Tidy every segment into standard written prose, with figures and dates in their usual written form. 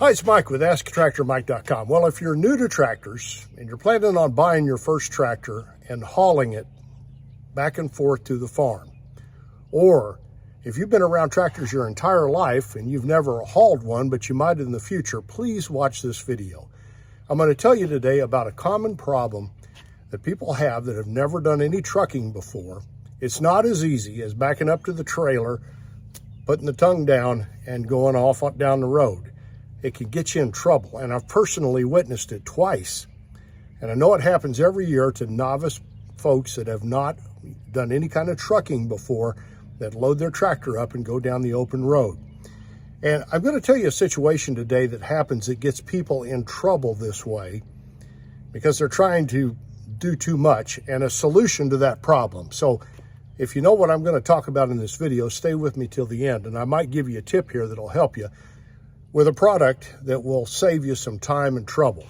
Hi, it's Mike with AskTractorMike.com. Well, if you're new to tractors and you're planning on buying your first tractor and hauling it back and forth to the farm, or if you've been around tractors your entire life and you've never hauled one, but you might in the future, please watch this video. I'm going to tell you today about a common problem that people have that have never done any trucking before. It's not as easy as backing up to the trailer, putting the tongue down, and going off down the road. It can get you in trouble, and I've personally witnessed it twice. And I know it happens every year to novice folks that have not done any kind of trucking before, that load their tractor up and go down the open road. And I'm going to tell you a situation today that happens that gets people in trouble this way because they're trying to do too much, and a solution to that problem. So if you know what I'm going to talk about in this video, stay with me till the end, and I might give you a tip here that'll help you with a product that will save you some time and trouble.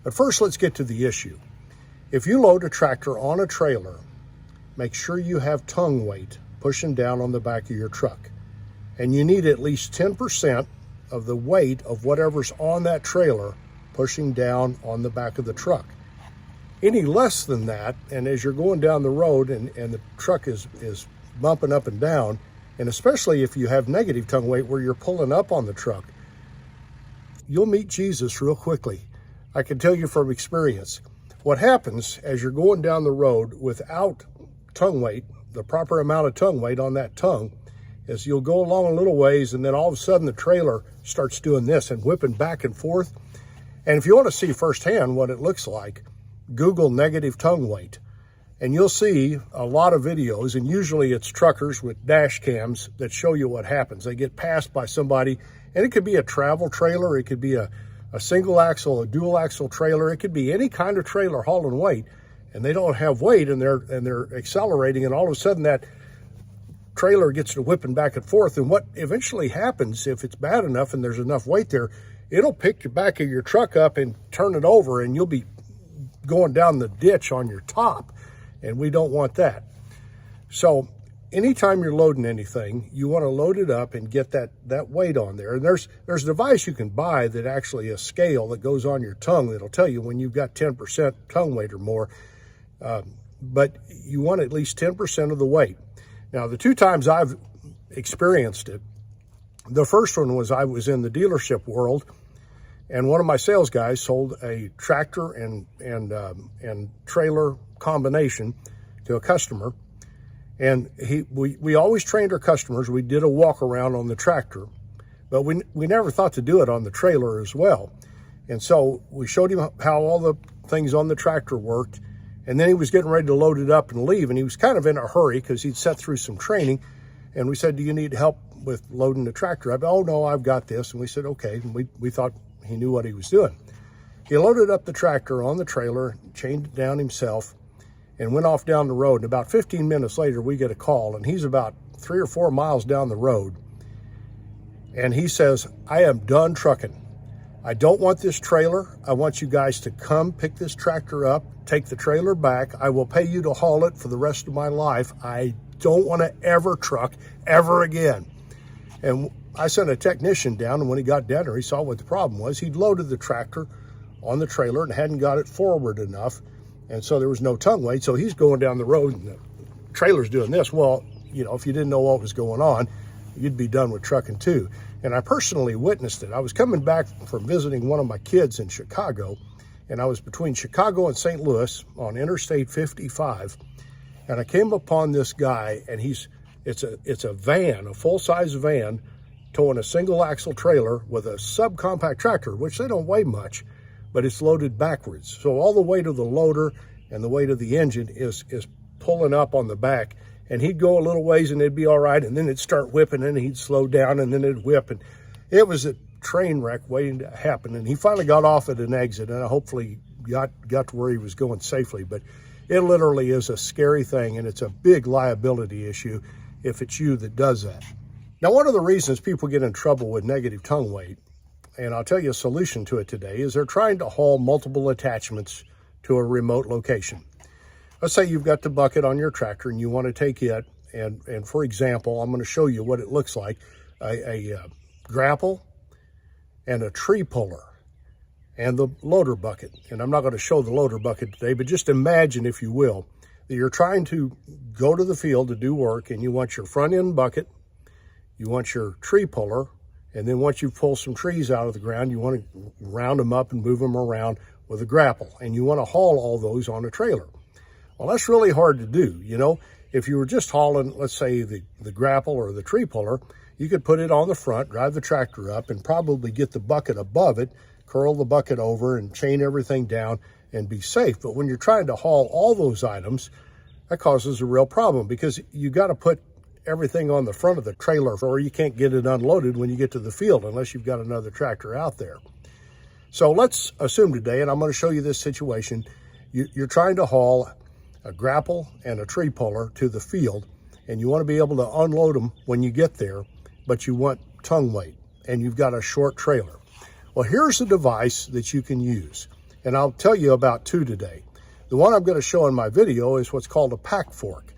But first, let's get to the issue. If you load a tractor on a trailer, make sure you have tongue weight pushing down on the back of your truck. And you need at least 10% of the weight of whatever's on that trailer pushing down on the back of the truck. Any less than that, and as you're going down the road and the truck is bumping up and down, and especially if you have negative tongue weight where you're pulling up on the truck, you'll meet Jesus real quickly. I can tell you from experience. What happens as you're going down the road without tongue weight, the proper amount of tongue weight on that tongue, is you'll go along a little ways and then all of a sudden the trailer starts doing this and whipping back and forth. And if you want to see firsthand what it looks like, Google negative tongue weight, and you'll see a lot of videos, and usually it's truckers with dash cams that show you what happens. They get passed by somebody, and it could be a travel trailer, it could be a single axle, a dual axle trailer, it could be any kind of trailer hauling weight, and they don't have weight, and they're accelerating, and all of a sudden that trailer gets to whipping back and forth. And what eventually happens, if it's bad enough and there's enough weight there, it'll pick the back of your truck up and turn it over, and you'll be going down the ditch on your top, and we don't want that. So anytime you're loading anything, you want to load it up and get that weight on there. And there's a device you can buy that actually a scale that goes on your tongue that'll tell you when you've got 10% tongue weight or more. But you want at least 10% of the weight. Now, the two times I've experienced it, the first one was I was in the dealership world, and one of my sales guys sold a tractor and trailer combination to a customer. And we always trained our customers. We did a walk around on the tractor, but we never thought to do it on the trailer as well. And so we showed him how all the things on the tractor worked. And then he was getting ready to load it up and leave. And he was kind of in a hurry because he'd sat through some training. And we said, "Do you need help with loading the tractor?" "Oh, no, I've got this." And we said, okay. And we thought he knew what he was doing. He loaded up the tractor on the trailer, chained it down himself, and went off down the road. And about 15 minutes later, we get a call, and he's about 3 or 4 miles down the road. And he says, "I am done trucking. I don't want this trailer. I want you guys to come pick this tractor up, take the trailer back. I will pay you to haul it for the rest of my life. I don't want to ever truck ever again." And I sent a technician down, and when he got down there, he saw what the problem was. He'd loaded the tractor on the trailer and hadn't got it forward enough. And so there was no tongue weight. So he's going down the road and the trailer's doing this. Well, you know, if you didn't know what was going on, you'd be done with trucking too. And I personally witnessed it. I was coming back from visiting one of my kids in Chicago, and I was between Chicago and St. Louis on Interstate 55. And I came upon this guy, and it's a van, a full-size van, towing a single axle trailer with a subcompact tractor, which they don't weigh much, but it's loaded backwards. So all the weight of the loader and the weight of the engine is pulling up on the back. And he'd go a little ways and it'd be all right, and then it'd start whipping, and he'd slow down, and then it'd whip. And it was a train wreck waiting to happen. And he finally got off at an exit, and I hopefully got to where he was going safely. But it literally is a scary thing, and it's a big liability issue if it's you that does that. Now, one of the reasons people get in trouble with negative tongue weight, and I'll tell you a solution to it today, is they're trying to haul multiple attachments to a remote location. Let's say you've got the bucket on your tractor and you want to take it, and for example, I'm going to show you what it looks like, a grapple and a tree puller and the loader bucket. And I'm not going to show the loader bucket today, but just imagine, if you will, that you're trying to go to the field to do work, and you want your front end bucket, you want your tree puller, and then once you pull some trees out of the ground, you want to round them up and move them around with a grapple, and you want to haul all those on a trailer. Well, that's really hard to do. You know, if you were just hauling, let's say, the grapple or the tree puller, you could put it on the front, drive the tractor up, and probably get the bucket above it, curl the bucket over, and chain everything down and be safe. But when you're trying to haul all those items, that causes a real problem, because you got to put everything on the front of the trailer, or you can't get it unloaded when you get to the field unless you've got another tractor out there. So let's assume today, and I'm going to show you this situation, you're trying to haul a grapple and a tree puller to the field, and you want to be able to unload them when you get there, but you want tongue weight, and you've got a short trailer. Well, here's a device that you can use, and I'll tell you about two today. The one I'm going to show in my video is what's called a pack fork.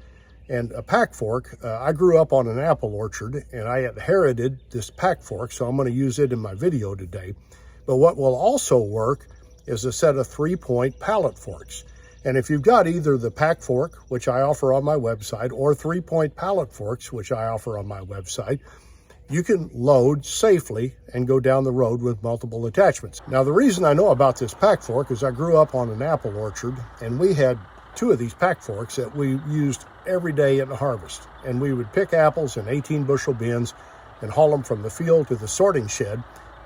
And a pack fork, I grew up on an apple orchard, and I inherited this pack fork, so I'm going to use it in my video today. But what will also work is a set of 3-point pallet forks. And if you've got either the pack fork, which I offer on my website, or 3-point pallet forks, which I offer on my website, you can load safely and go down the road with multiple attachments. Now, the reason I know about this pack fork is I grew up on an apple orchard, and we had two of these pack forks that we used every day at the harvest. And we would pick apples in 18-bushel bins and haul them from the field to the sorting shed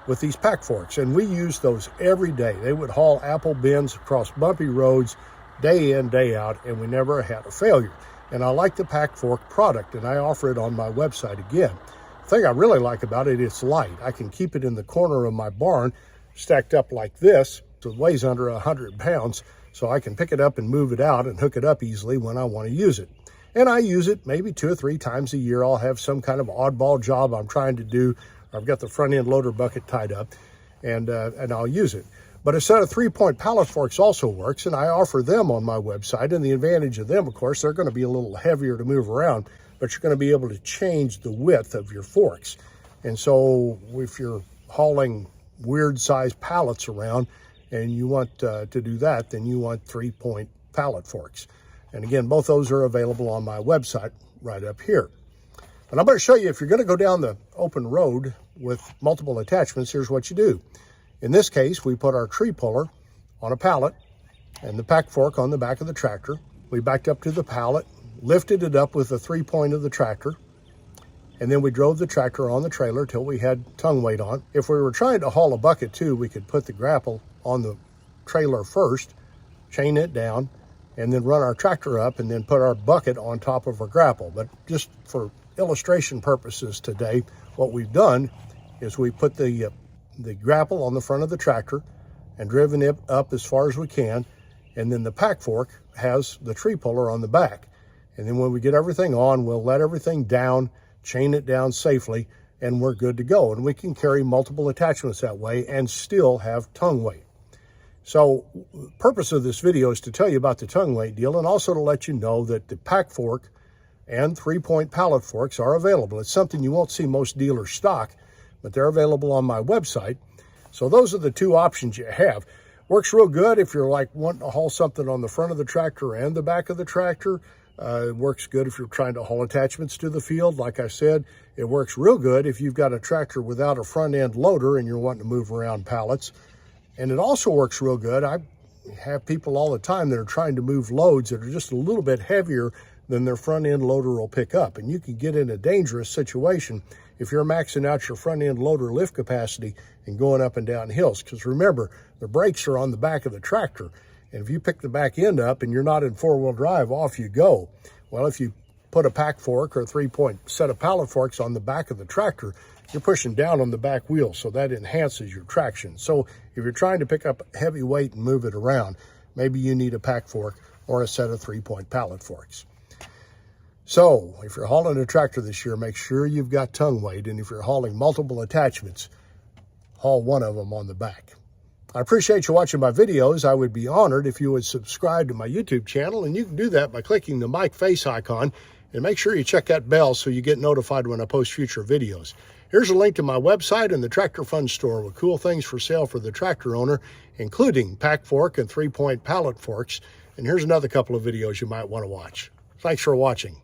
with these pack forks. And we used those every day. They would haul apple bins across bumpy roads day in, day out, and we never had a failure. And I like the pack fork product, and I offer it on my website again. The thing I really like about it, it's light. I can keep it in the corner of my barn stacked up like this. So it weighs under 100 pounds, so I can pick it up and move it out and hook it up easily when I want to use it. And I use it maybe 2 or 3 times a year. I'll have some kind of oddball job I'm trying to do. I've got the front end loader bucket tied up, and I'll use it. But a set of 3-point pallet forks also works, and I offer them on my website. And the advantage of them, of course, they're going to be a little heavier to move around, but you're going to be able to change the width of your forks. And so if you're hauling weird sized pallets around and you want to do that, then you want 3-point pallet forks. And again, both those are available on my website right up here. And I'm going to show you, if you're going to go down the open road with multiple attachments, here's what you do. In this case, we put our tree puller on a pallet and the pack fork on the back of the tractor. We backed up to the pallet, lifted it up with the 3-point of the tractor, and then we drove the tractor on the trailer till we had tongue weight on. If we were trying to haul a bucket too, we could put the grapple on the trailer first, chain it down, and then run our tractor up and then put our bucket on top of our grapple. But just for illustration purposes today, what we've done is we put the grapple on the front of the tractor and driven it up as far as we can, and then the pack fork has the tree puller on the back. And then when we get everything on, we'll let everything down, chain it down safely, and we're good to go. And we can carry multiple attachments that way and still have tongue weight. So the purpose of this video is to tell you about the tongue weight deal, and also to let you know that the pack fork and 3-point pallet forks are available. It's something you won't see most dealers stock, but they're available on my website. So those are the two options you have. Works real good if you're like wanting to haul something on the front of the tractor and the back of the tractor. It works good if you're trying to haul attachments to the field. Like I said, it works real good if you've got a tractor without a front end loader and you're wanting to move around pallets. And it also works real good. I have people all the time that are trying to move loads that are just a little bit heavier than their front end loader will pick up. And you can get in a dangerous situation if you're maxing out your front end loader lift capacity and going up and down hills. Because remember, the brakes are on the back of the tractor. And if you pick the back end up and you're not in 4-wheel drive, off you go. Well, if you put a pack fork or a 3-point set of pallet forks on the back of the tractor, you're pushing down on the back wheel, so that enhances your traction. So if you're trying to pick up heavy weight and move it around, maybe you need a pack fork or a set of 3-point pallet forks. So if you're hauling a tractor this year, make sure you've got tongue weight. And if you're hauling multiple attachments, haul one of them on the back. I appreciate you watching my videos. I would be honored if you would subscribe to my YouTube channel, and you can do that by clicking the mic face icon And make sure you check that bell so you get notified when I post future videos. Here's a link to my website and the Tractor Fun store with cool things for sale for the tractor owner, including pack fork and 3-point pallet forks. And here's another couple of videos you might want to watch. Thanks for watching.